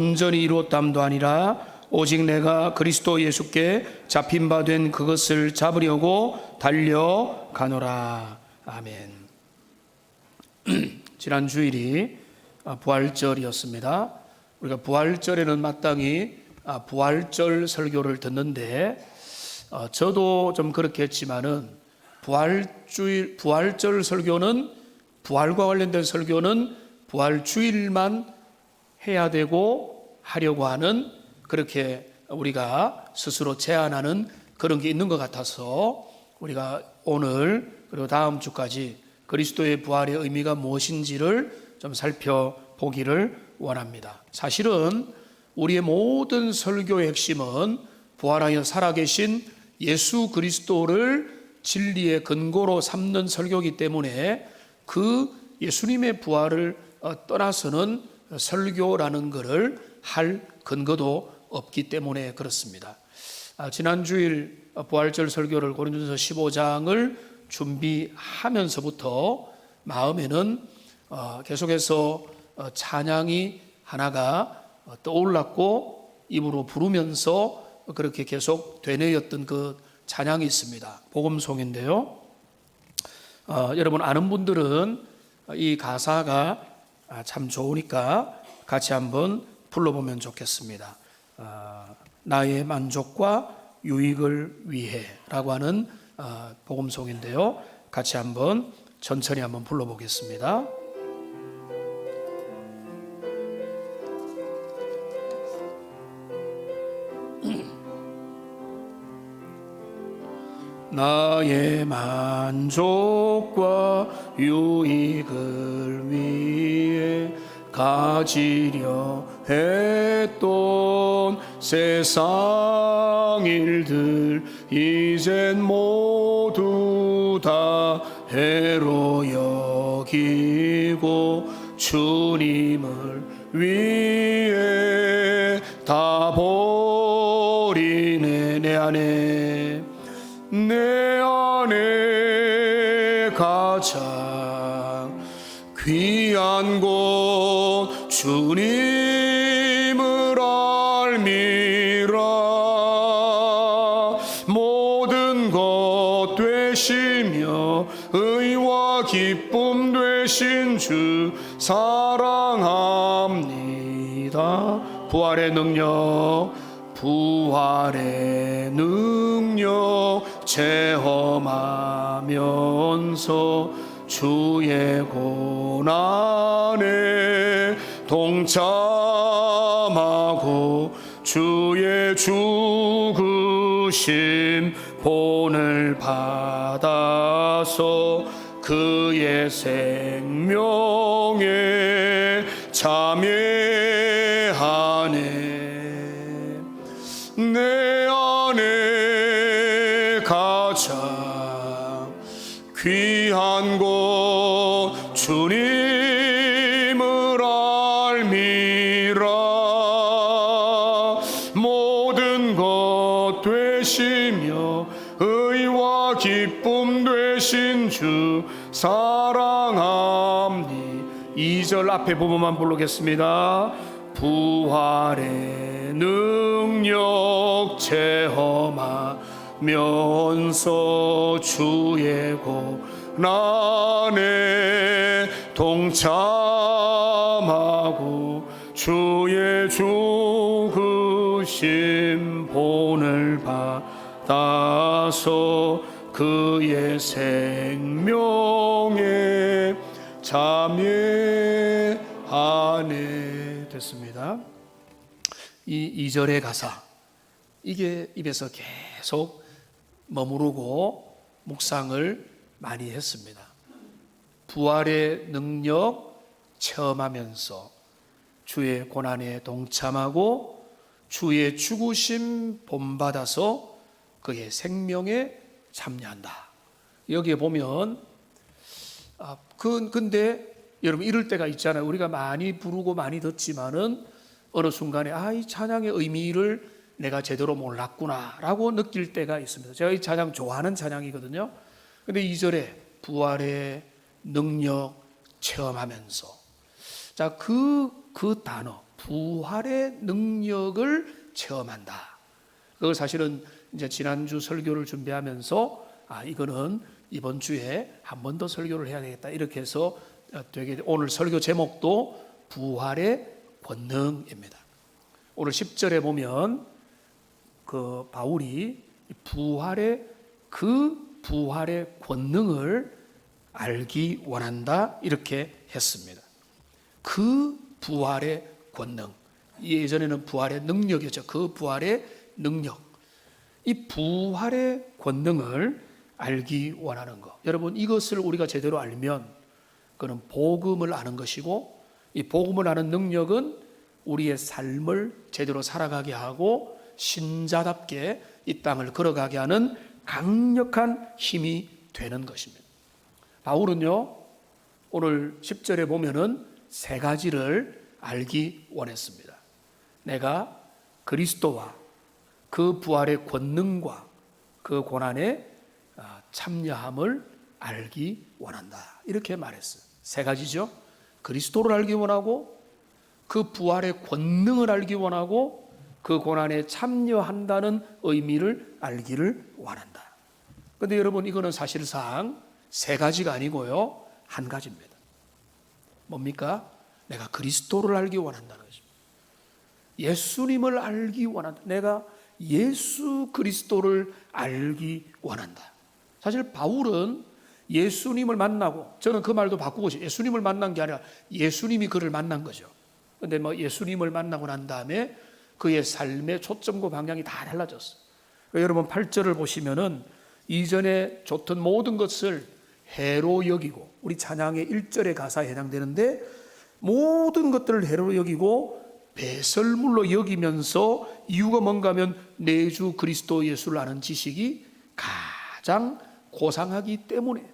온전히 이루었담도 아니라 오직 내가 그리스도 예수께 잡힌 바 된 그것을 잡으려고 달려가노라. 아멘. 지난 주일이 부활절이었습니다. 우리가 부활절에는 마땅히 부활절 설교를 듣는데 저도 좀 그렇게 했지만은 부활절 설교는, 부활과 관련된 설교는 부활주일만 해야 되고 하려고 하는, 그렇게 우리가 스스로 제안하는 그런 게 있는 것 같아서 우리가 오늘 그리고 다음 주까지 그리스도의 부활의 의미가 무엇인지를 좀 살펴보기를 원합니다. 사실은 우리의 모든 설교의 핵심은 부활하여 살아계신 예수 그리스도를 진리의 근거로 삼는 설교이기 때문에 그 예수님의 부활을 떠나서는 설교라는 것을 할 근거도 없기 때문에 그렇습니다. 지난 주일 부활절 설교를 고린도전서 15장을 준비하면서부터 마음에는 계속해서 찬양이 하나가 떠올랐고 입으로 부르면서 그렇게 계속 되뇌였던 그 찬양이 있습니다. 복음송인데요. 여러분 아는 분들은 이 가사가 참 좋으니까 같이 한번 불러보면 좋겠습니다. 나의 만족과 유익을 위해 라고 하는 복음송인데요. 같이 한번 천천히 한번 불러보겠습니다. 나의 만족과 유익을 위해 가지려 했던 세상 일들 이젠 모두 다 해로 여기고 주님을 위해 다 버리네. 내 안에 가장 귀한 곳 주님을 알미라. 모든 것 되시며 의와 기쁨 되신 주 사랑합니다. 부활의 능력 체험하면서 주의 고난에 동참하고 주의 죽으심 본을 받아서 그의 생명에 참여하네. 내 안에 가장 귀한 곳 주님을 알미라. 모든 것 되시며 의와 기쁨 되신 주 사랑합니. 2절 앞에 부분만 부르겠습니다. 부활의 능력 체험하면서 주의 고난에 동참하고 주의 죽으심 본을 받아서 그의 생명에 참여하네. 됐습니다. 이 2절의 가사, 이게 입에서 계속 머무르고 묵상을 많이 했습니다. 부활의 능력 체험하면서 주의 고난에 동참하고 주의 죽으심 본받아서 그의 생명에 참여한다. 여기에 보면 근데 여러분 이럴 때가 있잖아요. 우리가 많이 부르고 많이 듣지만은 어느 순간에 이 찬양의 의미를 내가 제대로 몰랐구나 라고 느낄 때가 있습니다. 제가 이 찬양 좋아하는 찬양이거든요. 근데 2절에 부활의 능력 체험하면서, 자, 그 단어 부활의 능력을 체험한다. 그걸 사실은 이제 지난주 설교를 준비하면서 이거는 이번 주에 한 번 더 설교를 해야 되겠다 이렇게 해서 되게 오늘 설교 제목도 부활의 권능입니다. 오늘 10절에 보면 그 바울이 부활의 권능을 알기 원한다 이렇게 했습니다. 그 부활의 권능, 예전에는 부활의 능력이었죠. 그 부활의 능력, 이 부활의 권능을 알기 원하는 것. 여러분, 이것을 우리가 제대로 알면 그는 복음을 아는 것이고, 이 복음을 아는 능력은 우리의 삶을 제대로 살아가게 하고 신자답게 이 땅을 걸어가게 하는 강력한 힘이 되는 것입니다. 바울은요, 오늘 10절에 보면은 세 가지를 알기 원했습니다. 내가 그리스도와 그 부활의 권능과 그 고난에 참여함을 알기 원한다. 이렇게 말했어요. 세 가지죠. 그리스도를 알기 원하고, 그 부활의 권능을 알기 원하고, 그 고난에 참여한다는 의미를 알기를 원한다. 그런데 여러분, 이거는 사실상 세 가지가 아니고요, 한 가지입니다. 뭡니까? 내가 그리스도를 알기 원한다는 것입니다. 예수님을 알기 원한다. 내가 예수 그리스도를 알기 원한다. 사실 바울은 예수님을 만나고, 저는 그 말도 바꾸고 싶어요. 예수님을 만난 게 아니라 예수님이 그를 만난 거죠. 그런데 예수님을 만나고 난 다음에 그의 삶의 초점과 방향이 다 달라졌어요. 여러분 8절을 보시면은 이전에 좋던 모든 것을 해로 여기고, 우리 찬양의 1절의 가사에 해당되는데, 모든 것들을 해로 여기고 배설물로 여기면서, 이유가 뭔가 하면 내 주 그리스도 예수를 아는 지식이 가장 고상하기 때문에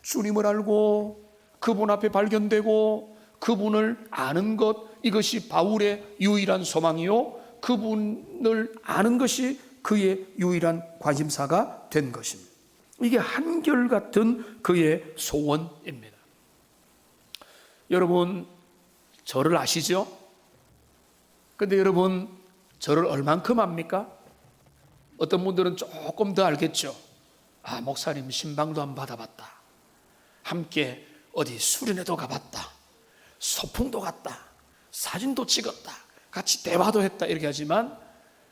주님을 알고 그분 앞에 발견되고 그분을 아는 것, 이것이 바울의 유일한 소망이요, 그분을 아는 것이 그의 유일한 관심사가 된 것입니다. 이게 한결같은 그의 소원입니다. 여러분, 저를 아시죠? 근데 여러분, 저를 얼만큼 압니까? 어떤 분들은 조금 더 알겠죠. 목사님 신방도 안 받아봤다, 함께 어디 수련회도 가봤다, 소풍도 갔다, 사진도 찍었다, 같이 대화도 했다, 이렇게 하지만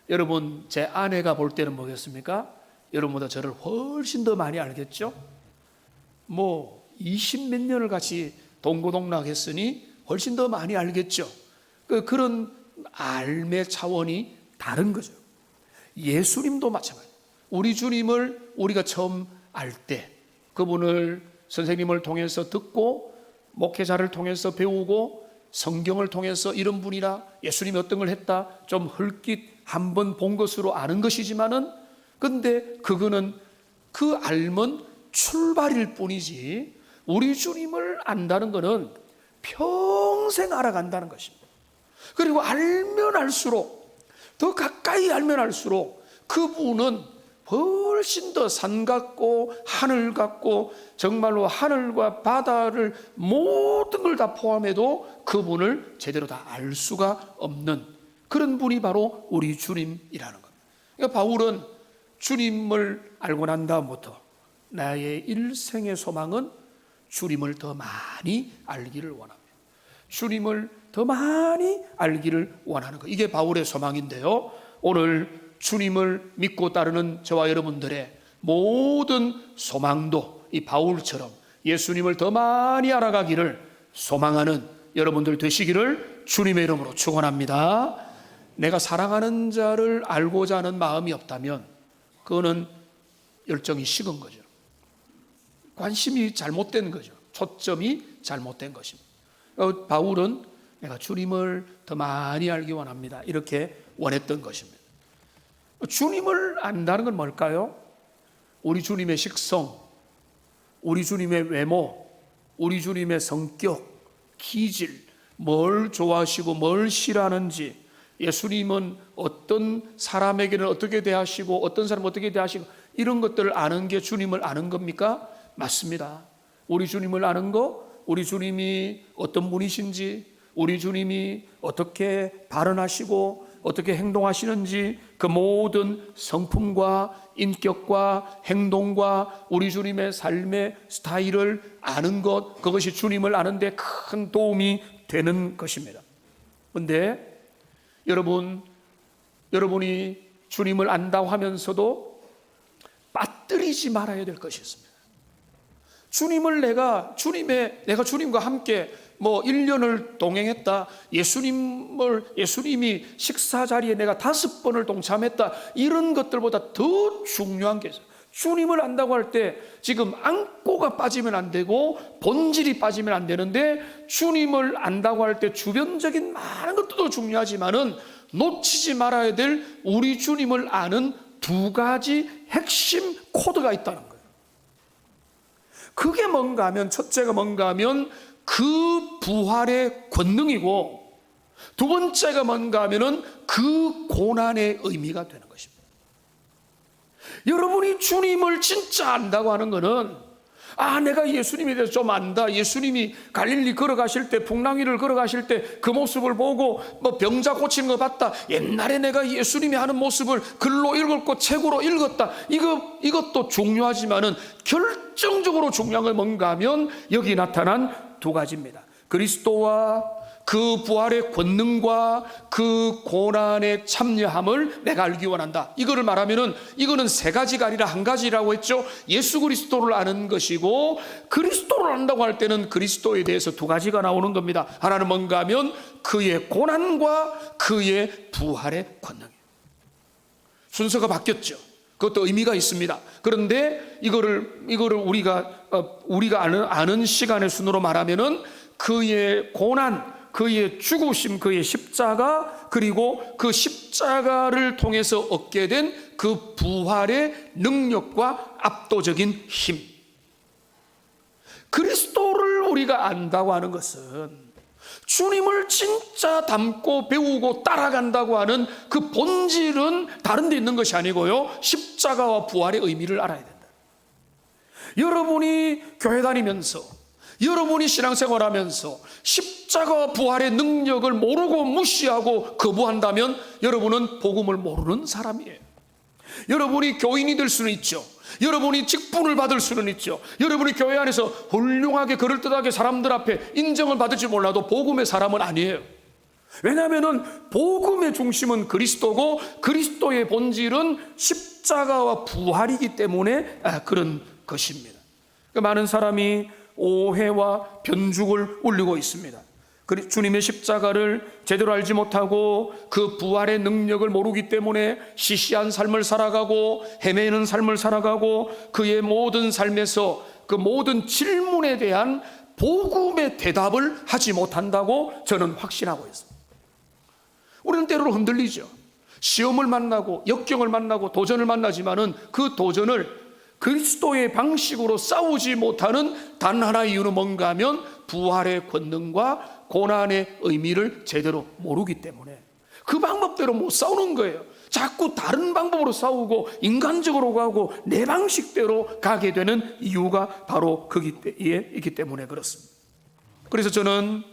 여러분, 제 아내가 볼 때는 뭐겠습니까? 여러분보다 저를 훨씬 더 많이 알겠죠? 20몇 년을 같이 동고동락 했으니 훨씬 더 많이 알겠죠? 그런 알매 차원이 다른 거죠. 예수님도 마찬가지예요. 우리 주님을 우리가 처음 알 때, 그분을 선생님을 통해서 듣고, 목회자를 통해서 배우고, 성경을 통해서 이런 분이라 예수님이 어떤 걸 했다 좀 흘낏 한번 본 것으로 아는 것이지만은, 근데 그거는 그 알면 출발일 뿐이지, 우리 주님을 안다는 것은 평생 알아간다는 것입니다. 그리고 알면 알수록, 더 가까이 알면 알수록 그분은 훨씬 더 산 같고 하늘 같고, 정말로 하늘과 바다를 모든 걸 다 포함해도 그분을 제대로 다 알 수가 없는 그런 분이 바로 우리 주님이라는 겁니다. 그러니까 바울은 주님을 알고 난 다음부터 나의 일생의 소망은 주님을 더 많이 알기를 원합니다. 주님을 더 많이 알기를 원하는 것, 이게 바울의 소망인데요, 오늘 주님을 믿고 따르는 저와 여러분들의 모든 소망도 이 바울처럼 예수님을 더 많이 알아가기를 소망하는 여러분들 되시기를 주님의 이름으로 축원합니다. 내가 사랑하는 자를 알고자 하는 마음이 없다면 그거는 열정이 식은 거죠. 관심이 잘못된 거죠. 초점이 잘못된 것입니다. 바울은 내가 주님을 더 많이 알기 원합니다, 이렇게 원했던 것입니다. 주님을 안다는 건 뭘까요? 우리 주님의 식성, 우리 주님의 외모, 우리 주님의 성격, 기질, 뭘 좋아하시고 뭘 싫어하는지, 예수님은 어떤 사람에게는 어떻게 대하시고 어떤 사람은 어떻게 대하시고, 이런 것들을 아는 게 주님을 아는 겁니까? 맞습니다. 우리 주님을 아는 거, 우리 주님이 어떤 분이신지, 우리 주님이 어떻게 발언하시고 어떻게 행동하시는지 그 모든 성품과 인격과 행동과 우리 주님의 삶의 스타일을 아는 것, 그것이 주님을 아는 데 큰 도움이 되는 것입니다. 그런데 여러분이 주님을 안다고 하면서도 빠뜨리지 말아야 될 것이 있습니다. 내가 주님과 함께 1년을 동행했다. 예수님이 식사 자리에 내가 5번을 동참했다. 이런 것들보다 더 중요한 게 있어요. 주님을 안다고 할 때 지금 안고가 빠지면 안 되고 본질이 빠지면 안 되는데, 주님을 안다고 할 때 주변적인 많은 것도 중요하지만은 놓치지 말아야 될 우리 주님을 아는 2가지 핵심 코드가 있다는 거예요. 그게 뭔가 하면, 첫째가 뭔가 하면 그 부활의 권능이고, 2번째가 뭔가 하면은 그 고난의 의미가 되는 것입니다. 여러분이 주님을 진짜 안다고 하는 것은, 내가 예수님에 대해서 좀 안다. 예수님이 갈릴리 걸어가실 때, 풍랑위를 걸어가실 때 그 모습을 보고 병자 고치는 거 봤다. 옛날에 내가 예수님이 하는 모습을 글로 읽었고 책으로 읽었다. 이것도 중요하지만은 결정적으로 중요한 건 뭔가 하면 여기 나타난 2가지입니다. 그리스도와 그 부활의 권능과 그 고난의 참여함을 내가 알기 원한다. 이거를 말하면은 이거는 3가지가 아니라 1가지라고 했죠. 예수 그리스도를 아는 것이고, 그리스도를 안다고 할 때는 그리스도에 대해서 2가지가 나오는 겁니다. 하나는 뭔가 하면 그의 고난과 그의 부활의 권능이에요. 순서가 바뀌었죠. 그것도 의미가 있습니다. 그런데 이거를 우리가 아는 시간의 순으로 말하면은 그의 고난, 그의 죽으심, 그의 십자가, 그리고 그 십자가를 통해서 얻게 된 그 부활의 능력과 압도적인 힘. 그리스도를 우리가 안다고 하는 것은 주님을 진짜 닮고 배우고 따라간다고 하는 그 본질은 다른 데 있는 것이 아니고요, 십자가와 부활의 의미를 알아야 된다. 여러분이 교회 다니면서, 여러분이 신앙생활하면서 십자가와 부활의 능력을 모르고 무시하고 거부한다면 여러분은 복음을 모르는 사람이에요. 여러분이 교인이 될 수는 있죠. 여러분이 직분을 받을 수는 있죠. 여러분이 교회 안에서 훌륭하게 그럴듯하게 사람들 앞에 인정을 받을지 몰라도 복음의 사람은 아니에요. 왜냐하면 복음의 중심은 그리스도고, 그리스도의 본질은 십자가와 부활이기 때문에 그런 것입니다. 많은 사람이 오해와 변죽을 울리고 있습니다. 주님의 십자가를 제대로 알지 못하고 그 부활의 능력을 모르기 때문에 시시한 삶을 살아가고 헤매는 삶을 살아가고, 그의 모든 삶에서 그 모든 질문에 대한 복음의 대답을 하지 못한다고 저는 확신하고 있습니다. 우리는 때로는 흔들리죠. 시험을 만나고 역경을 만나고 도전을 만나지만은 그 도전을 그리스도의 방식으로 싸우지 못하는 단 하나의 이유는 뭔가 하면 부활의 권능과 고난의 의미를 제대로 모르기 때문에 그 방법대로 못 싸우는 거예요. 자꾸 다른 방법으로 싸우고 인간적으로 가고 내 방식대로 가게 되는 이유가 바로 거기에 있기 때문에 그렇습니다. 그래서 저는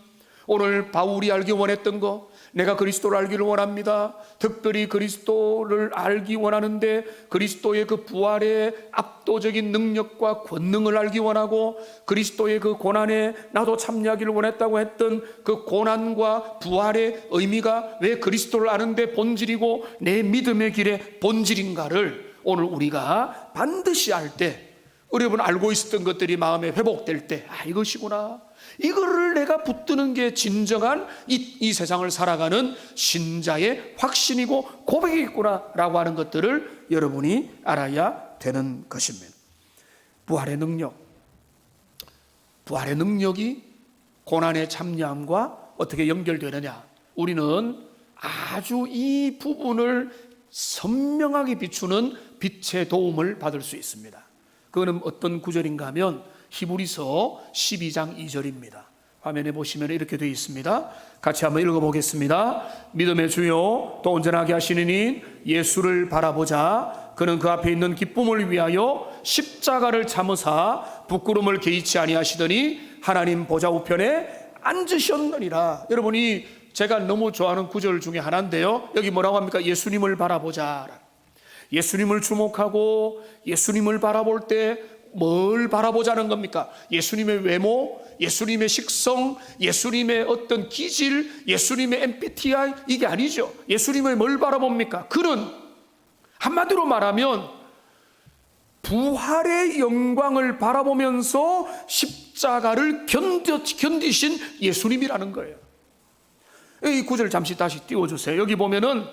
오늘 바울이 알기 원했던 거, 내가 그리스도를 알기를 원합니다. 특별히 그리스도를 알기 원하는데 그리스도의 그 부활의 압도적인 능력과 권능을 알기 원하고, 그리스도의 그 고난에 나도 참여하기를 원했다고 했던 그 고난과 부활의 의미가 왜 그리스도를 아는데 본질이고 내 믿음의 길의 본질인가를 오늘 우리가 반드시 알 때, 여러분 알고 있었던 것들이 마음에 회복될 때, 이것이구나, 이거를 내가 붙드는 게 진정한 이 세상을 살아가는 신자의 확신이고 고백이구나 라고 하는 것들을 여러분이 알아야 되는 것입니다. 부활의 능력이 고난의 참여함과 어떻게 연결되느냐, 우리는 아주 이 부분을 선명하게 비추는 빛의 도움을 받을 수 있습니다. 그거는 어떤 구절인가 하면 히브리서 12장 2절입니다. 화면에 보시면 이렇게 되어 있습니다. 같이 한번 읽어보겠습니다. 믿음의 주요 또 온전하게 하시는 이 예수를 바라보자. 그는 그 앞에 있는 기쁨을 위하여 십자가를 참으사 부끄러움을 개의치 아니하시더니 하나님 보좌 우편에 앉으셨느니라. 여러분이 제가 너무 좋아하는 구절 중에 하나인데요, 여기 뭐라고 합니까? 예수님을 바라보자. 예수님을 주목하고 예수님을 바라볼 때 뭘 바라보자는 겁니까? 예수님의 외모, 예수님의 식성, 예수님의 어떤 기질, 예수님의 MBTI, 이게 아니죠. 예수님을 뭘 바라봅니까? 그는 한마디로 말하면 부활의 영광을 바라보면서 십자가를 견디신 예수님이라는 거예요. 이 구절 잠시 다시 띄워주세요. 여기 보면은,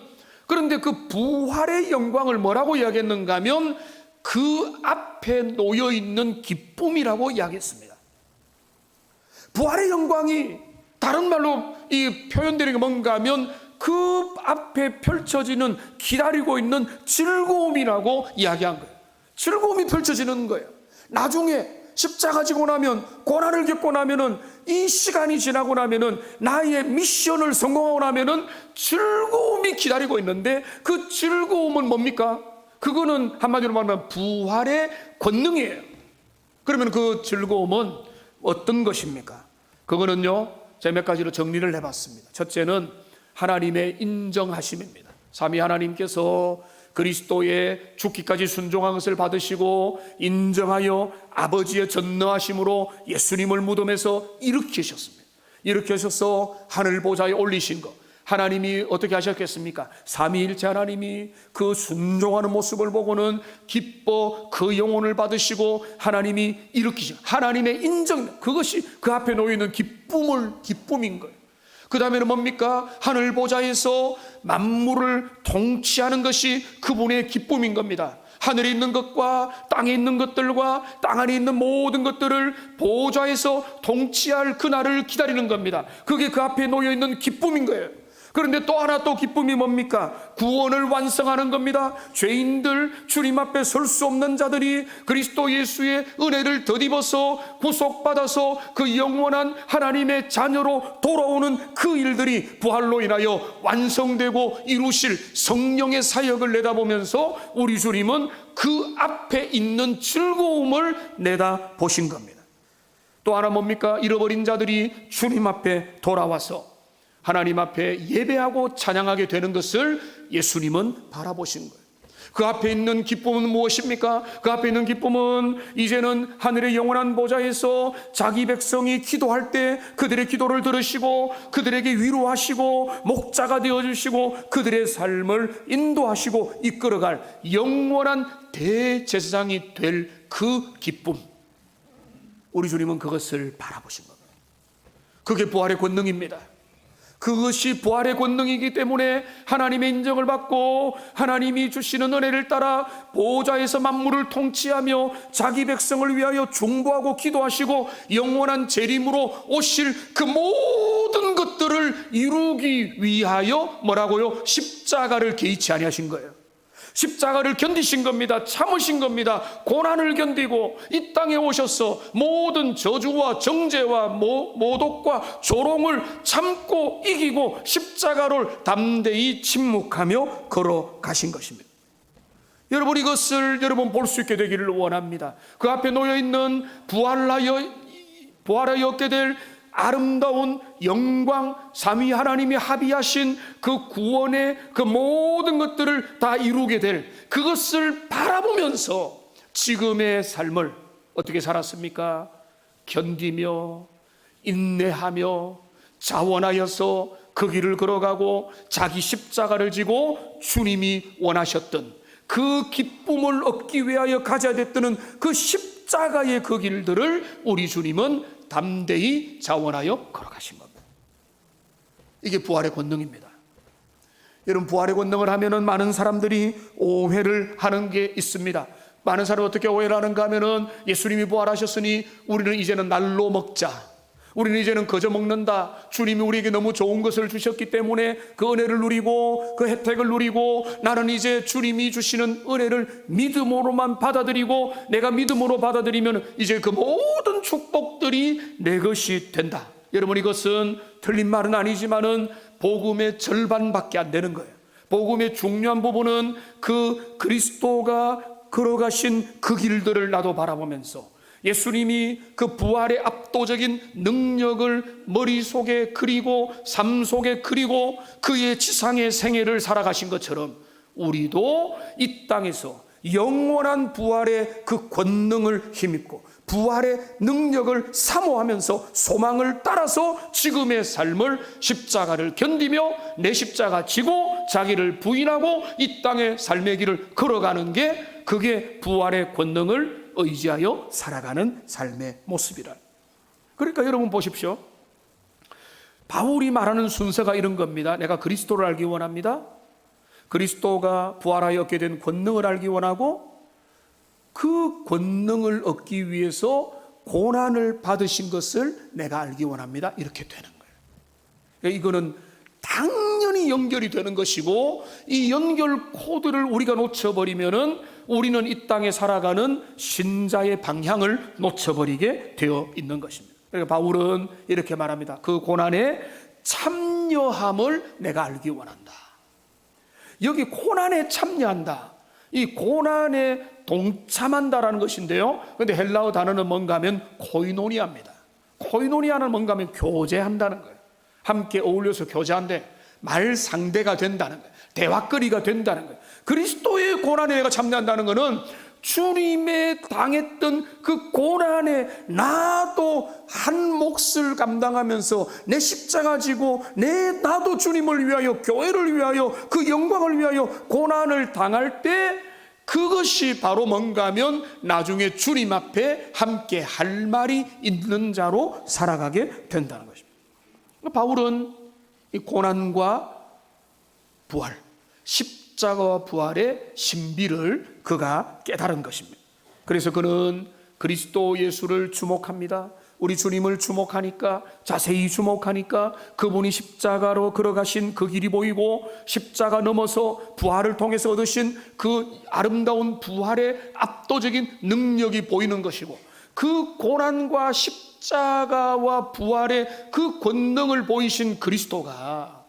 그런데 그 부활의 영광을 뭐라고 이야기했는가 하면 그 앞에 놓여있는 기쁨이라고 이야기했습니다. 부활의 영광이 다른 말로 이 표현되는 게 뭔가 하면 그 앞에 펼쳐지는, 기다리고 있는 즐거움이라고 이야기한 거예요. 즐거움이 펼쳐지는 거예요. 나중에 십자가 지고 나면, 고난을 겪고 나면은, 이 시간이 지나고 나면은, 나의 미션을 성공하고 나면은 즐거움이 기다리고 있는데, 그 즐거움은 뭡니까? 그거는 한마디로 말하면 부활의 권능이에요. 그러면 그 즐거움은 어떤 것입니까? 그거는요, 제가 몇 가지로 정리를 해봤습니다. 첫째는 하나님의 인정하심입니다. 삼위 하나님께서 그리스도의 죽기까지 순종한 것을 받으시고 인정하여 아버지의 전능하심으로 예수님을 무덤에서 일으키셨습니다. 일으키셔서 하늘 보좌에 올리신 것, 하나님이 어떻게 하셨겠습니까? 삼위일체 하나님이 그 순종하는 모습을 보고는 기뻐 그 영혼을 받으시고 하나님이 일으키신, 하나님의 인정, 그것이 그 앞에 놓이는 기쁨인 거예요. 그 다음에는 뭡니까? 하늘 보좌에서 만물을 통치하는 것이 그분의 기쁨인 겁니다. 하늘에 있는 것과 땅에 있는 것들과 땅 안에 있는 모든 것들을 보좌에서 통치할 그날을 기다리는 겁니다. 그게 그 앞에 놓여있는 기쁨인 거예요. 그런데 또 하나 또 기쁨이 뭡니까? 구원을 완성하는 겁니다. 죄인들, 주님 앞에 설 수 없는 자들이 그리스도 예수의 은혜를 덧입어서 구속받아서 그 영원한 하나님의 자녀로 돌아오는 그 일들이 부활로 인하여 완성되고 이루실 성령의 사역을 내다보면서 우리 주님은 그 앞에 있는 즐거움을 내다보신 겁니다. 또 하나 뭡니까? 잃어버린 자들이 주님 앞에 돌아와서 하나님 앞에 예배하고 찬양하게 되는 것을 예수님은 바라보신 거예요. 그 앞에 있는 기쁨은 무엇입니까? 그 앞에 있는 기쁨은 이제는 하늘의 영원한 보좌에서 자기 백성이 기도할 때 그들의 기도를 들으시고 그들에게 위로하시고 목자가 되어주시고 그들의 삶을 인도하시고 이끌어갈 영원한 대제사장이 될 그 기쁨, 우리 주님은 그것을 바라보신 겁니다. 그게 부활의 권능입니다. 그것이 부활의 권능이기 때문에 하나님의 인정을 받고 하나님이 주시는 은혜를 따라 보좌에서 만물을 통치하며 자기 백성을 위하여 중보하고 기도하시고 영원한 재림으로 오실 그 모든 것들을 이루기 위하여 뭐라고요? 십자가를 개의치 아니하신 거예요. 십자가를 견디신 겁니다. 참으신 겁니다. 고난을 견디고 이 땅에 오셔서 모든 저주와 정죄와 모독과 조롱을 참고 이기고 십자가를 담대히 침묵하며 걸어가신 것입니다. 여러분, 이것을 여러분 볼 수 있게 되기를 원합니다. 그 앞에 놓여있는 부활하여 얻게 될 아름다운 영광, 삼위 하나님이 합의하신 그 구원의 그 모든 것들을 다 이루게 될 그것을 바라보면서 지금의 삶을 어떻게 살았습니까? 견디며 인내하며 자원하여서 그 길을 걸어가고 자기 십자가를 지고 주님이 원하셨던 그 기쁨을 얻기 위하여 가져야 됐던 그 십자가의 그 길들을 우리 주님은 담대히 자원하여 걸어가신 겁니다. 이게 부활의 권능입니다. 여러분, 부활의 권능을 하면은 많은 사람들이 오해를 하는 게 있습니다. 많은 사람이 어떻게 오해를 하는가 하면은 예수님이 부활하셨으니 우리는 이제는 날로 먹자, 우리는 이제는 거저 먹는다, 주님이 우리에게 너무 좋은 것을 주셨기 때문에 그 은혜를 누리고 그 혜택을 누리고 나는 이제 주님이 주시는 은혜를 믿음으로만 받아들이고 내가 믿음으로 받아들이면 이제 그 모든 축복들이 내 것이 된다. 여러분, 이것은 틀린 말은 아니지만은 복음의 절반밖에 안 되는 거예요. 복음의 중요한 부분은 그 그리스도가 걸어가신 그 길들을 나도 바라보면서 예수님이 그 부활의 압도적인 능력을 머릿속에 그리고 삶 속에 그리고 그의 지상의 생애를 살아가신 것처럼 우리도 이 땅에서 영원한 부활의 그 권능을 힘입고 부활의 능력을 사모하면서 소망을 따라서 지금의 삶을 십자가를 견디며 내 십자가 지고 자기를 부인하고 이 땅의 삶의 길을 걸어가는 게 그게 부활의 권능을 의지하여 살아가는 삶의 모습이라. 그러니까 여러분 보십시오. 바울이 말하는 순서가 이런 겁니다. 내가 그리스도를 알기 원합니다. 그리스도가 부활하여 얻게 된 권능을 알기 원하고 그 권능을 얻기 위해서 고난을 받으신 것을 내가 알기 원합니다. 이렇게 되는 거예요. 이거는 당연히 연결이 되는 것이고 이 연결 코드를 우리가 놓쳐버리면은 우리는 이 땅에 살아가는 신자의 방향을 놓쳐버리게 되어 있는 것입니다. 그러니까 바울은 이렇게 말합니다. 그 고난에 참여함을 내가 알기 원한다. 여기 고난에 참여한다. 이 고난에 동참한다라는 것인데요. 그런데 헬라어 단어는 뭔가 하면 코이노니아입니다. 코이노니아는 뭔가 하면 교제한다는 거예요. 함께 어울려서 교제한데 말 상대가 된다는 거예요. 대화거리가 된다는 거예요. 그리스도의 고난에 내가 참여한다는 것은 주님의 당했던 그 고난에 나도 한 몫을 감당하면서 내 십자가 지고 나도 주님을 위하여 교회를 위하여 그 영광을 위하여 고난을 당할 때 그것이 바로 뭔가 하면 나중에 주님 앞에 함께 할 말이 있는 자로 살아가게 된다는 것입니다. 바울은 이 고난과 부활, 십자가와 부활의 신비를 그가 깨달은 것입니다. 그래서 그는 그리스도 예수를 주목합니다. 우리 주님을 주목하니까, 자세히 주목하니까 그분이 십자가로 걸어가신 그 길이 보이고 십자가 넘어서 부활을 통해서 얻으신 그 아름다운 부활의 압도적인 능력이 보이는 것이고 그 고난과 십자가와 부활의 그 권능을 보이신 그리스도가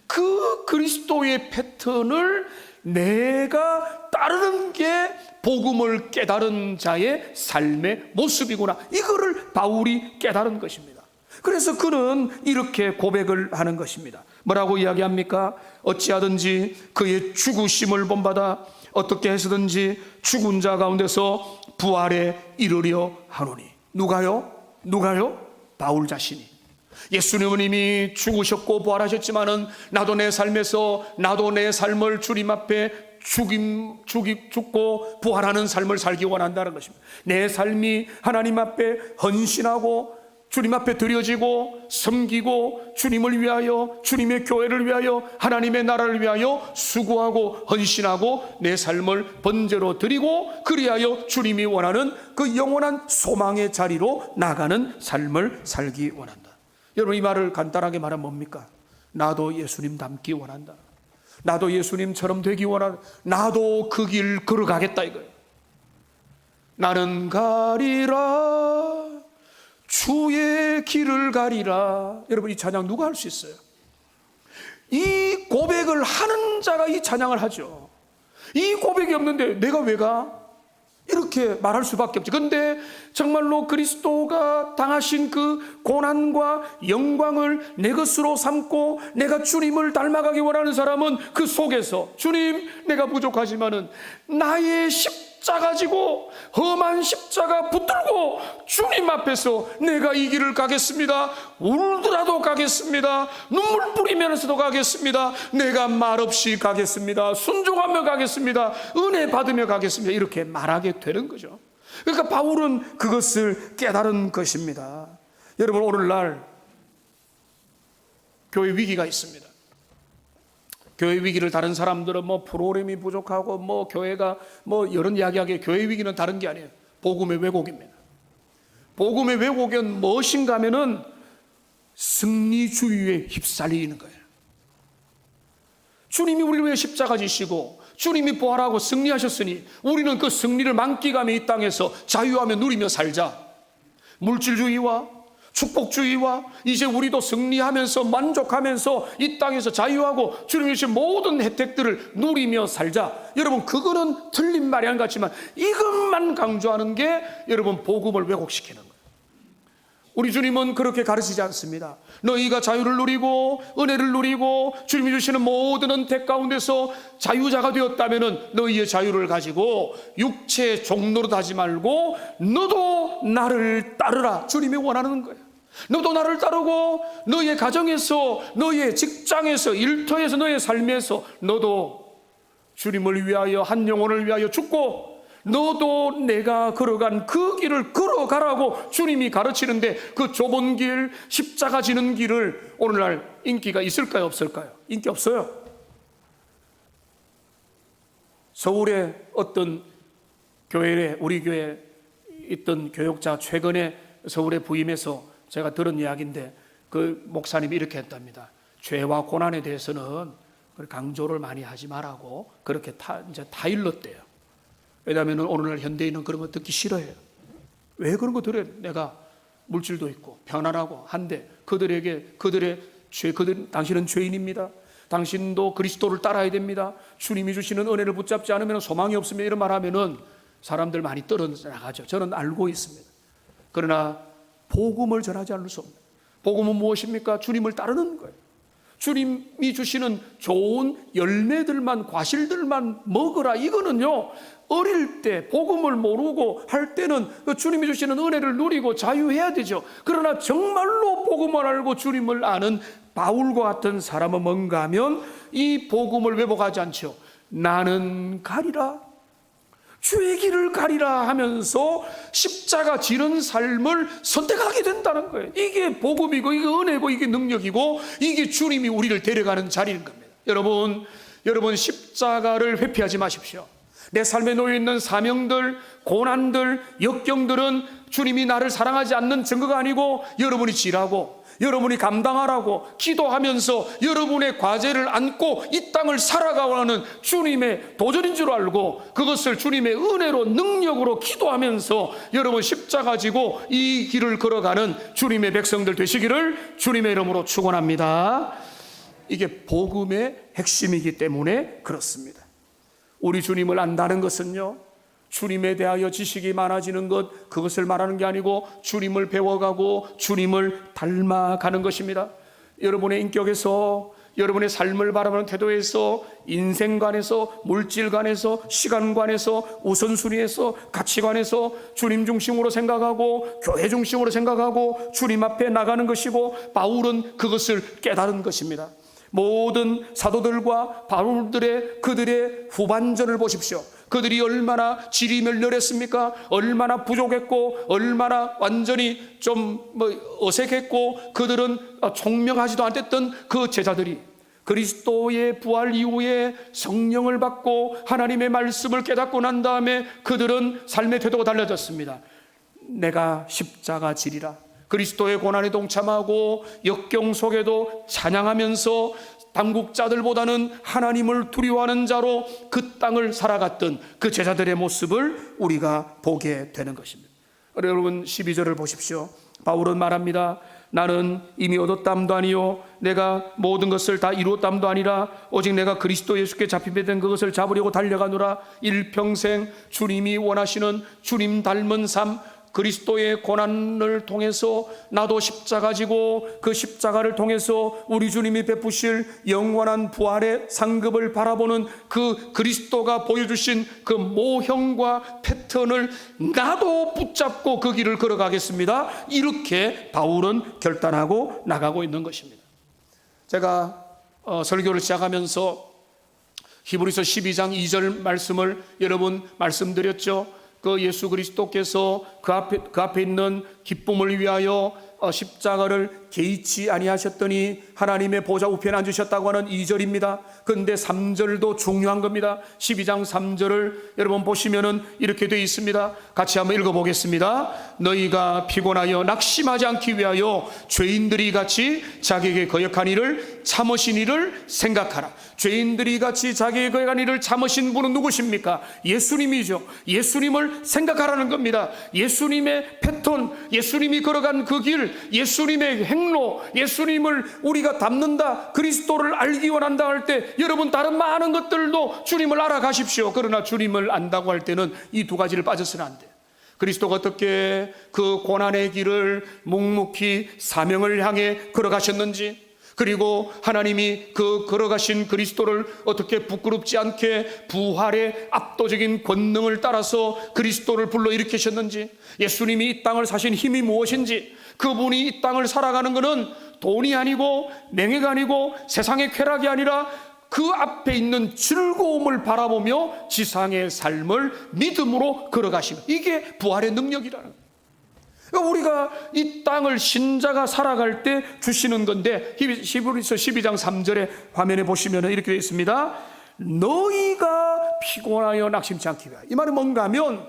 그 그리스도의 패턴을 내가 따르는 게 복음을 깨달은 자의 삶의 모습이구나. 이거를 바울이 깨달은 것입니다. 그래서 그는 이렇게 고백을 하는 것입니다. 뭐라고 이야기합니까? 어찌하든지 그의 죽으심을 본받아 어떻게 해서든지 죽은 자 가운데서 부활에 이르려 하노니. 누가요? 바울 자신이. 예수님은 이미 죽으셨고 부활하셨지만은 나도 내 삶에서 나도 내 삶을 주님 앞에 죽고 부활하는 삶을 살기 원한다는 것입니다. 내 삶이 하나님 앞에 헌신하고 주님 앞에 드려지고 섬기고 주님을 위하여 주님의 교회를 위하여 하나님의 나라를 위하여 수고하고 헌신하고 내 삶을 번제로 드리고 그리하여 주님이 원하는 그 영원한 소망의 자리로 나가는 삶을 살기 원한다. 여러분, 이 말을 간단하게 말하면 뭡니까? 나도 예수님 닮기 원한다. 나도 예수님처럼 되기 원한다. 나도 그 길 걸어가겠다 이거예요. 나는 가리라 주의 길을 가리라. 여러분, 이 찬양 누가 할 수 있어요? 이 고백을 하는 자가 이 찬양을 하죠. 이 고백이 없는데 내가 왜 가? 이렇게 말할 수밖에 없죠. 그런데 정말로 그리스도가 당하신 그 고난과 영광을 내 것으로 삼고 내가 주님을 닮아가기 원하는 사람은 그 속에서 주님, 내가 부족하지만은 나의 십자가 지고 험한 십자가 붙들고 주님 앞에서 내가 이 길을 가겠습니다. 울더라도 가겠습니다. 눈물 뿌리면서도 가겠습니다. 내가 말없이 가겠습니다. 순종하며 가겠습니다. 은혜 받으며 가겠습니다. 이렇게 말하게 되는 거죠. 그러니까 바울은 그것을 깨달은 것입니다. 여러분, 오늘날 교회 위기가 있습니다. 교회 위기를 다른 사람들은 프로그램이 부족하고 교회가 이런 이야기하기에 교회 위기는 다른 게 아니에요. 복음의 왜곡입니다. 복음의 왜곡은 무엇인가 하면은 승리주의에 휩쓸리는 거예요. 주님이 우리를 위해 십자가 지시고 주님이 부활하고 승리하셨으니 우리는 그 승리를 만끽하며 이 땅에서 자유하며 누리며 살자. 물질주의와 축복주의와 이제 우리도 승리하면서 만족하면서 이 땅에서 자유하고 주님이 주신 모든 혜택들을 누리며 살자. 여러분, 그거는 틀린 말이 아닌 것 같지만 이것만 강조하는 게 여러분 복음을 왜곡시키는 거예요. 우리 주님은 그렇게 가르치지 않습니다. 너희가 자유를 누리고 은혜를 누리고 주님이 주시는 모든 은택 가운데서 자유자가 되었다면 너희의 자유를 가지고 육체의 종노릇 하지 말고 너도 나를 따르라. 주님이 원하는 거예요. 너도 나를 따르고 너의 가정에서, 너의 직장에서, 일터에서, 너의 삶에서 너도 주님을 위하여, 한 영혼을 위하여 죽고 너도 내가 걸어간 그 길을 걸어가라고 주님이 가르치는데, 그 좁은 길, 십자가 지는 길을 오늘날 인기가 있을까요, 없을까요? 인기 없어요. 서울의 어떤 교회에, 우리 교회에 있던 교역자 최근에 서울에 부임해서 제가 들은 이야기인데, 그 목사님이 이렇게 했답니다. 죄와 고난에 대해서는 강조를 많이 하지 말라고 그렇게 이제 다 일렀대요. 왜냐하면 오늘날 현대인은 그런 거 듣기 싫어해요. 왜 그런 거 들어요? 내가 물질도 있고 편안하고 한데 그들에게 그들의 죄, 당신은 죄인입니다. 당신도 그리스도를 따라야 됩니다. 주님이 주시는 은혜를 붙잡지 않으면 소망이 없으면, 이런 말 하면은 사람들 많이 떨어나가죠. 저는 알고 있습니다. 그러나 복음을 전하지 않을 수 없습니다. 복음은 무엇입니까? 주님을 따르는 거예요. 주님이 주시는 좋은 열매들만, 과실들만 먹으라. 이거는요, 어릴 때 복음을 모르고 할 때는 주님이 주시는 은혜를 누리고 자유해야 되죠. 그러나 정말로 복음을 알고 주님을 아는 바울과 같은 사람은 뭔가 하면 이 복음을 왜곡하지 않죠. 나는 가리라, 주의 길을 가리라 하면서 십자가 지는 삶을 선택하게 된다는 거예요. 이게 복음이고, 이게 은혜고, 이게 능력이고, 이게 주님이 우리를 데려가는 자리인 겁니다. 여러분 십자가를 회피하지 마십시오. 내 삶에 놓여있는 사명들, 고난들, 역경들은 주님이 나를 사랑하지 않는 증거가 아니고 여러분이 지라고, 여러분이 감당하라고 기도하면서 여러분의 과제를 안고 이 땅을 살아가는 주님의 도전인 줄 알고, 그것을 주님의 은혜로, 능력으로 기도하면서 여러분 십자가 지고 이 길을 걸어가는 주님의 백성들 되시기를 주님의 이름으로 축원합니다. 이게 복음의 핵심이기 때문에 그렇습니다. 우리 주님을 안다는 것은요, 주님에 대하여 지식이 많아지는 것, 그것을 말하는 게 아니고 주님을 배워가고 주님을 닮아가는 것입니다. 여러분의 인격에서, 여러분의 삶을 바라보는 태도에서, 인생관에서, 물질관에서, 시간관에서, 우선순위에서, 가치관에서 주님 중심으로 생각하고 교회 중심으로 생각하고 주님 앞에 나가는 것이고, 바울은 그것을 깨달은 것입니다. 모든 사도들과 바울들의 그들의 후반전을 보십시오. 그들이 얼마나 질이 멸렬했습니까? 얼마나 부족했고, 얼마나 완전히 좀 어색했고, 그들은 총명하지도 않았던 그 제자들이 그리스도의 부활 이후에 성령을 받고 하나님의 말씀을 깨닫고 난 다음에 그들은 삶의 태도가 달라졌습니다. 내가 십자가 지리라. 그리스도의 고난에 동참하고 역경 속에도 찬양하면서 당국자들보다는 하나님을 두려워하는 자로 그 땅을 살아갔던 그 제자들의 모습을 우리가 보게 되는 것입니다. 여러분 12절을 보십시오. 바울은 말합니다. 나는 이미 얻었담도 아니요 내가 모든 것을 다 이루었담도 아니라 오직 내가 그리스도 예수께 잡히게 된 그것을 잡으려고 달려가노라. 일평생 주님이 원하시는 주님 닮은 삶, 그리스도의 고난을 통해서 나도 십자가 지고 그 십자가를 통해서 우리 주님이 베푸실 영원한 부활의 상급을 바라보는 그 그리스도가 보여주신 그 모형과 패턴을 나도 붙잡고 그 길을 걸어가겠습니다. 이렇게 바울은 결단하고 나가고 있는 것입니다. 제가 설교를 시작하면서 히브리서 12장 2절 말씀을 여러분 말씀드렸죠. 그 예수 그리스도께서 그 앞에 있는 기쁨을 위하여 십자가를 개의치 아니하셨더니 하나님의 보좌 우편에 앉으셨다고 하는 2절입니다. 그런데 3절도 중요한 겁니다. 12장 3절을 여러분 보시면은 이렇게 되어 있습니다. 같이 한번 읽어보겠습니다. 너희가 피곤하여 낙심하지 않기 위하여 죄인들이 같이 자기에게 거역한 일을 참으신 일을 생각하라. 죄인들이 같이 자기에게 거역한 일을 참으신 분은 누구십니까? 예수님이죠. 예수님을 생각하라는 겁니다. 예수님의 패턴, 예수님이 걸어간 그 길, 예수님의 행로, 예수님을 우리가 닮는다, 그리스도를 알기 원한다 할 때 여러분 다른 많은 것들도 주님을 알아가십시오. 그러나 주님을 안다고 할 때는 이 두 가지를 빠져서는 안 돼요. 그리스도가 어떻게 그 고난의 길을 묵묵히 사명을 향해 걸어가셨는지, 그리고 하나님이 그 걸어가신 그리스도를 어떻게 부끄럽지 않게 부활의 압도적인 권능을 따라서 그리스도를 불러일으키셨는지, 예수님이 이 땅을 사신 힘이 무엇인지, 그분이 이 땅을 살아가는 것은 돈이 아니고 명예가 아니고 세상의 쾌락이 아니라 그 앞에 있는 즐거움을 바라보며 지상의 삶을 믿음으로 걸어가시는, 이게 부활의 능력이라는 거예요. 우리가 이 땅을 신자가 살아갈 때 주시는 건데, 히브리서 12장 3절에 화면에 보시면 이렇게 되어 있습니다. 너희가 피곤하여 낙심치 않기 위하여. 이 말은 뭔가 하면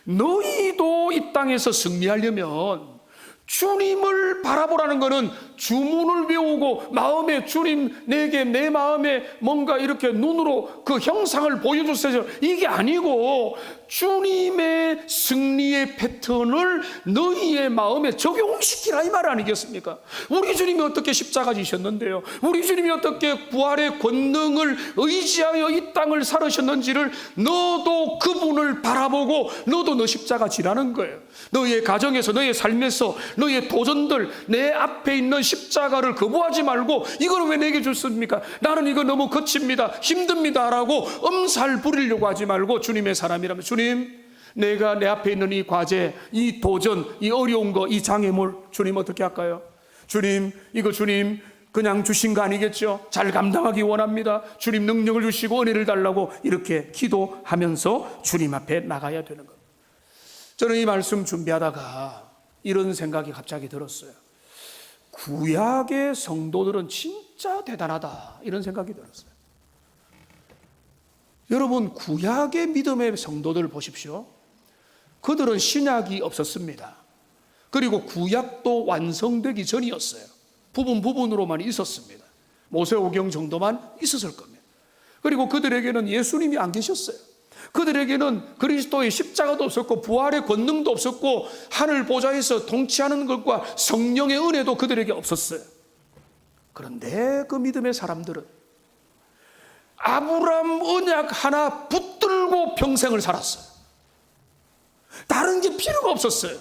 너희도 이 땅에서 승리하려면 주님을 바라보라는 것은 주문을 외우고 마음에 주님 내게 내 마음에 뭔가 이렇게 눈으로 그 형상을 보여주세요, 이게 아니고 주님의 승리의 패턴을 너희의 마음에 적용시키라, 이 말 아니겠습니까? 우리 주님이 어떻게 십자가 지셨는데요, 우리 주님이 어떻게 부활의 권능을 의지하여 이 땅을 살으셨는지를 너도 그분을 바라보고 너도 너 십자가 지라는 거예요. 너희의 가정에서, 너희의 삶에서, 너희의 도전들, 내 앞에 있는 십자가를 거부하지 말고 이걸 왜 내게 줬습니까? 나는 이거 너무 거칩니다, 힘듭니다 라고 엄살 부리려고 하지 말고 주님의 사람이라면, 주님, 내가 내 앞에 있는 이 과제, 이 도전, 이 어려운 거, 이 장애물 주님 어떻게 할까요? 주님, 이거 주님 그냥 주신 거 아니겠죠? 잘 감당하기 원합니다. 주님 능력을 주시고 은혜를 달라고 이렇게 기도하면서 주님 앞에 나가야 되는 겁니다. 저는 이 말씀 준비하다가 이런 생각이 갑자기 들었어요. 구약의 성도들은 진짜 대단하다, 이런 생각이 들었어요. 여러분, 구약의 믿음의 성도들 보십시오. 그들은 신약이 없었습니다. 그리고 구약도 완성되기 전이었어요. 부분으로만 있었습니다. 모세오경 정도만 있었을 겁니다. 그리고 그들에게는 예수님이 안 계셨어요. 그들에게는 그리스도의 십자가도 없었고 부활의 권능도 없었고 하늘 보좌에서 통치하는 것과 성령의 은혜도 그들에게 없었어요. 그런데 그 믿음의 사람들은 아브라함 언약 하나 붙들고 평생을 살았어요. 다른 게 필요가 없었어요.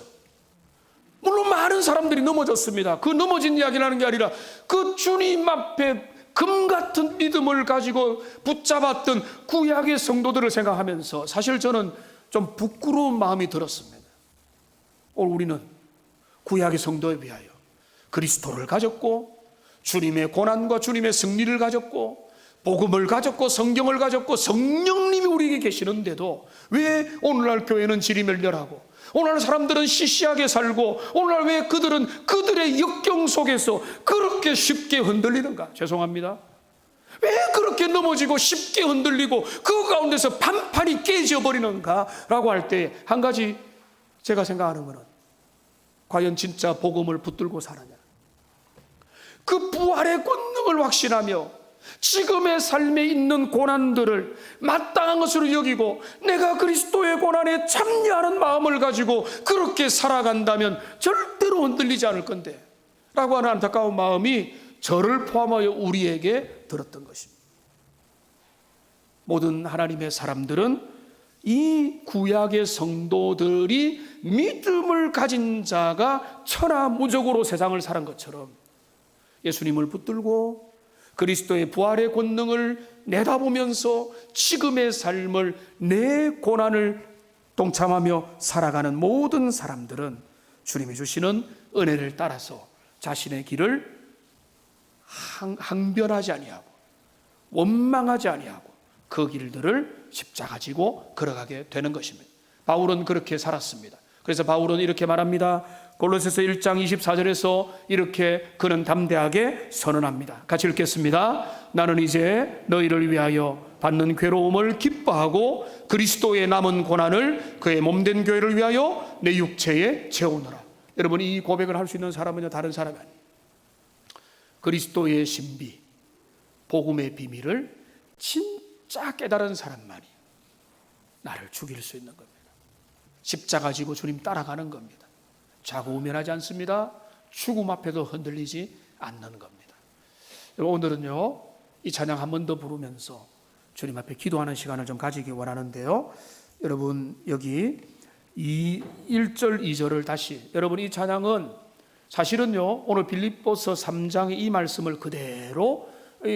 물론 많은 사람들이 넘어졌습니다. 그 넘어진 이야기라는 게 아니라 그 주님 앞에 금 같은 믿음을 가지고 붙잡았던 구약의 성도들을 생각하면서 사실 저는 좀 부끄러운 마음이 들었습니다. 오늘 우리는 구약의 성도에 비하여 그리스도를 가졌고 주님의 고난과 주님의 승리를 가졌고 복음을 가졌고 성경을 가졌고 성령님이 우리에게 계시는데도 왜 오늘날 교회는 지리멸렬하고 오늘날 사람들은 시시하게 살고 오늘날 왜 그들은 그들의 역경 속에서 그렇게 쉽게 흔들리는가? 죄송합니다. 왜 그렇게 넘어지고 쉽게 흔들리고 그 가운데서 판판이 깨져 버리는가? 라고 할 때 한 가지 제가 생각하는 것은 과연 진짜 복음을 붙들고 사느냐? 그 부활의 권능을 확신하며 지금의 삶에 있는 고난들을 마땅한 것으로 여기고 내가 그리스도의 고난에 참여하는 마음을 가지고 그렇게 살아간다면 절대로 흔들리지 않을 건데 라고 하는 안타까운 마음이 저를 포함하여 우리에게 들었던 것입니다. 모든 하나님의 사람들은 이 구약의 성도들이 믿음을 가진 자가 천하무적으로 세상을 사는 것처럼 예수님을 붙들고 그리스도의 부활의 권능을 내다보면서 지금의 삶을 내 고난을 동참하며 살아가는 모든 사람들은 주님이 주시는 은혜를 따라서 자신의 길을 항변하지 아니하고 원망하지 아니하고 그 길들을 십자가 지고 걸어가게 되는 것입니다. 바울은 그렇게 살았습니다. 그래서 바울은 이렇게 말합니다. 골로새서 1장 24절에서 이렇게 그는 담대하게 선언합니다. 같이 읽겠습니다. 나는 이제 너희를 위하여 받는 괴로움을 기뻐하고 그리스도의 남은 고난을 그의 몸된 교회를 위하여 내 육체에 채우노라. 여러분, 이 고백을 할 수 있는 사람은요, 다른 사람이 아니에요. 그리스도의 신비, 복음의 비밀을 진짜 깨달은 사람만이 나를 죽일 수 있는 겁니다. 십자가 지고 주님 따라가는 겁니다. 좌고우면하지 않습니다. 죽음 앞에도 흔들리지 않는 겁니다. 오늘은요, 이 찬양 한 번 더 부르면서 주님 앞에 기도하는 시간을 좀 가지기 원하는데요, 여러분 여기 1절 2절을 다시, 여러분 이 찬양은 사실은요 오늘 빌립보서 3장의 이 말씀을 그대로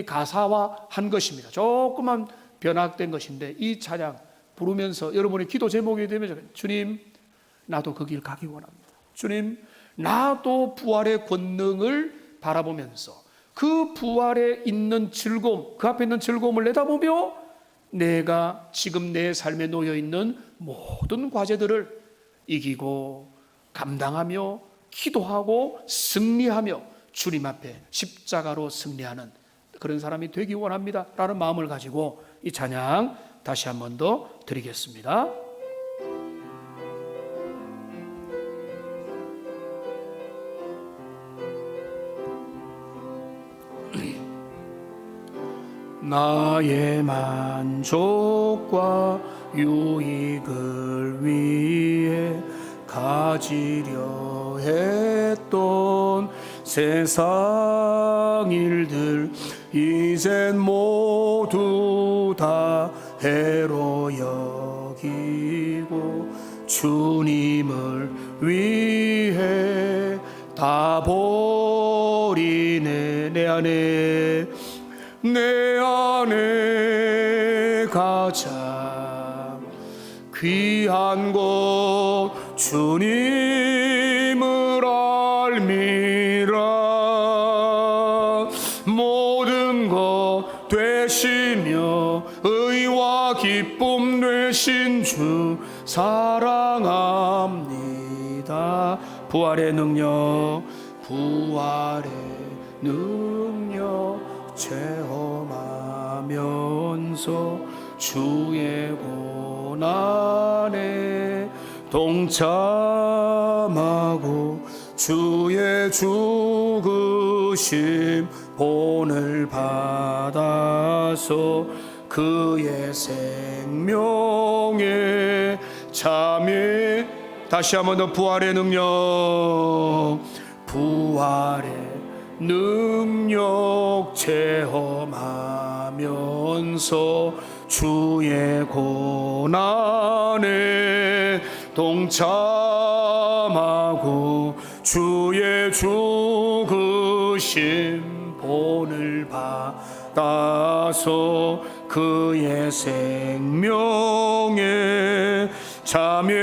가사화한 것입니다. 조금만 변화된 것인데, 이 찬양 부르면서 여러분의 기도 제목이 되면, 주님 나도 그 길 가기 원합니다. 주님 나도 부활의 권능을 바라보면서 그 부활에 있는 즐거움, 그 앞에 있는 즐거움을 내다보며 내가 지금 내 삶에 놓여 있는 모든 과제들을 이기고 감당하며 기도하고 승리하며 주님 앞에 십자가로 승리하는 그런 사람이 되기 원합니다 라는 마음을 가지고 이 찬양 다시 한 번 더 드리겠습니다. 나의 만족과 유익을 위해 가지려 했던 세상 일들 이젠 모두 다 해로 여기고 주님을 위해 다 버리네. 내 안에 가장 귀한 곳 주님을 알미라. 모든 것 되시며 의와 기쁨 되신 주 사랑합니다. 부활의 능력 체험하면서 주의 고난에 동참하고 주의 죽으심 본을 받아서 그의 생명에 참여. 다시 한번 더 부활의 능력 체험하면서 주의 고난에 동참하고 주의 죽으심 본을 받아서 그의 생명에 참여하네.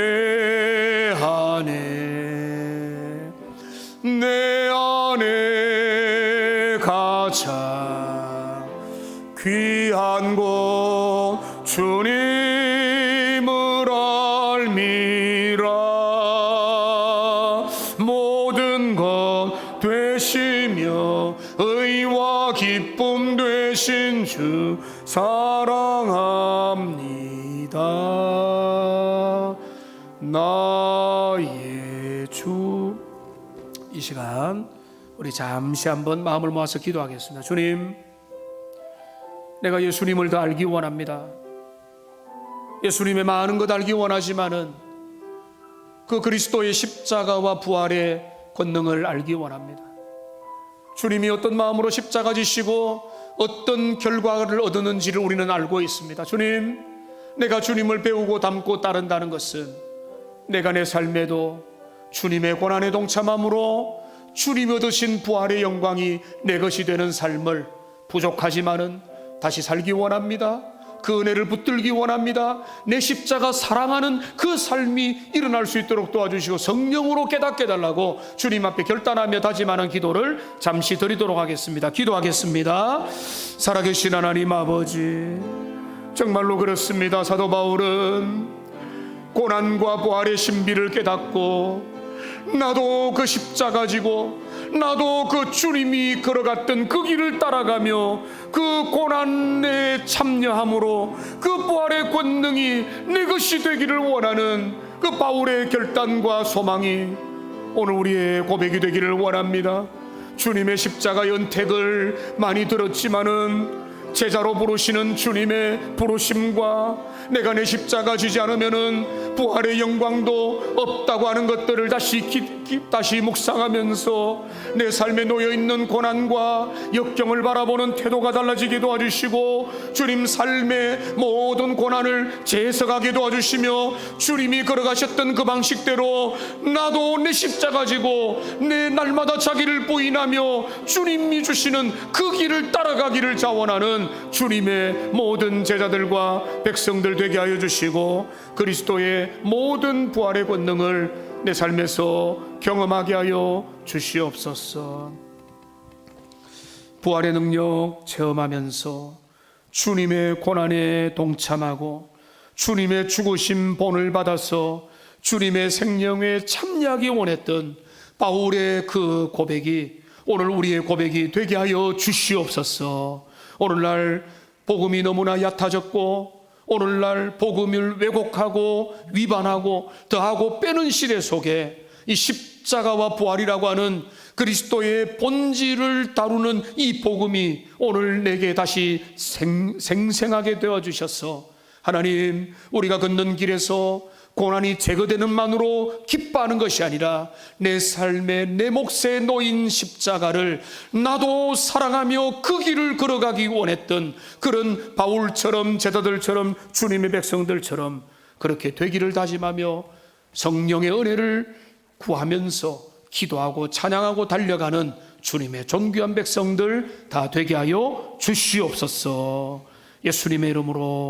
내 안에 가장 귀한 곳 주님을 알미라. 모든 것 되시며 의와 기쁨 되신 주 사랑합니다. 나의 주. 이 시간 우리 잠시 한번 마음을 모아서 기도하겠습니다. 주님, 내가 예수님을 더 알기 원합니다. 예수님의 많은 것 알기 원하지만은 그 그리스도의 십자가와 부활의 권능을 알기 원합니다. 주님이 어떤 마음으로 십자가 지시고 어떤 결과를 얻었는지를 우리는 알고 있습니다. 주님, 내가 주님을 배우고 닮고 따른다는 것은 내가 내 삶에도 주님의 고난에 동참함으로 주님이 얻으신 부활의 영광이 내 것이 되는 삶을 부족하지만은 다시 살기 원합니다. 그 은혜를 붙들기 원합니다. 내 십자가 사랑하는 그 삶이 일어날 수 있도록 도와주시고 성령으로 깨닫게 해달라고 주님 앞에 결단하며 다짐하는 기도를 잠시 드리도록 하겠습니다. 기도하겠습니다. 살아계신 하나님 아버지, 정말로 그렇습니다. 사도 바울은 고난과 부활의 신비를 깨닫고 나도 그 십자가 지고 나도 그 주님이 걸어갔던 그 길을 따라가며 그 고난에 참여함으로 그 부활의 권능이 내 것이 되기를 원하는 그 바울의 결단과 소망이 오늘 우리의 고백이 되기를 원합니다. 주님의 십자가 연택을 많이 들었지만은 제자로 부르시는 주님의 부르심과 내가 내 십자가 지지 않으면은 부활의 영광도 없다고 하는 것들을 다시 묵상하면서 내 삶에 놓여있는 고난과 역경을 바라보는 태도가 달라지게 도와주시고 주님 삶의 모든 고난을 재해석하게 도와주시며 주님이 걸어가셨던 그 방식대로 나도 내 십자가 지고 내 날마다 자기를 부인하며 주님이 주시는 그 길을 따라가기를 자원하는 주님의 모든 제자들과 백성들 되게 하여 주시고 그리스도의 모든 부활의 권능을 내 삶에서 경험하게 하여 주시옵소서. 부활의 능력 체험하면서 주님의 고난에 동참하고 주님의 죽으심 본을 받아서 주님의 생명에 참여하기 원했던 바울의 그 고백이 오늘 우리의 고백이 되게 하여 주시옵소서. 오늘날 복음이 너무나 얕아졌고 오늘날 복음을 왜곡하고 위반하고 더하고 빼는 시대 속에 이 십자가와 부활이라고 하는 그리스도의 본질을 다루는 이 복음이 오늘 내게 다시 생생하게 되어주셔서 하나님, 우리가 걷는 길에서 고난이 제거되는 만으로 기뻐하는 것이 아니라 내 삶에 내 몫에 놓인 십자가를 나도 사랑하며 그 길을 걸어가기 원했던 그런 바울처럼 제자들처럼 주님의 백성들처럼 그렇게 되기를 다짐하며 성령의 은혜를 구하면서 기도하고 찬양하고 달려가는 주님의 존귀한 백성들 다 되게 하여 주시옵소서. 예수님의 이름으로